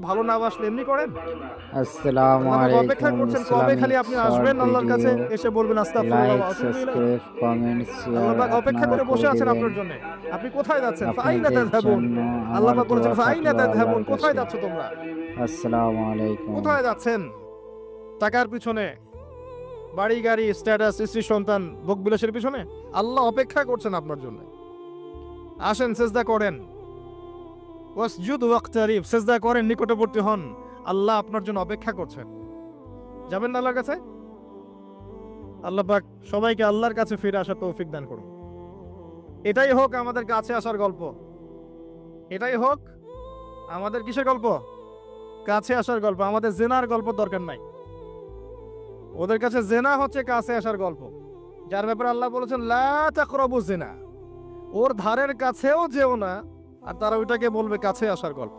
ভালো না বাসলে এমনি করেন? আসসালামু আল্লাহ পাক অপেক্ষা আলাইকুম। করছেন কবে ইসলামিক খালি আপনি শর্ট আসবেন আল্লাহর কাছে, ভিডিও, এসে বলবেন আস্তাগফিরুল্লাহ লাইক, ওয়া আতুবু ইলাইহি। সাবস্ক্রাইব, কমেন্ট, আল্লাহ শেয়ার পাক অপেক্ষা আপনারা করে বসে করে আছেন দিবেন। আপনার জন্য। আপনি কোথায় যাচ্ছেন? ফাআইনা আপনাদের তাযহাবুন। জন্য আল্লাহ আমার পাক বলেছেন দোয়া ফাআইনা থাকলো তাযহাবুন। আল্লাহর কোথায় কাছে। যাচ্ছ তোমরা? আসসালামু আলাইকুম। কোথায় যাচ্ছেন? টাকার পিছনে, বাড়ি গাড়ি, স্ট্যাটাস, স্ত্রী সন্তান, ভোগবিলাসের পিছনে? আল্লাহ অপেক্ষা করছেন আপনার জন্য। আসেন সিজদা করেন। ওয়াসজুদু ওয়াকতারিব, সিজদা করেন, নিকটবর্তী হন। আল্লাহ আপনার জন্য অপেক্ষা করছেন। যাবেন না আল্লাহর কাছে? আল্লাহ পাক সবাইকে আল্লাহর কাছে ফিরে আসার তৌফিক দান করুন। এটাই হোক আমাদের কাছে আসার গল্প। এটাই হোক আমাদের কিসের গল্প? কাছে আসার গল্প। আমাদের জেনার গল্প দরকার নাই। ওদের কাছে জেনা হচ্ছে কাছে আসার গল্প, যার ব্যাপারে আল্লাহ বলেছেন লা তাকরাবু জিনা। ওর ধারের কাছেও যেও না, আর তারা ওইটাকে বলবে কাছে আসার গল্প।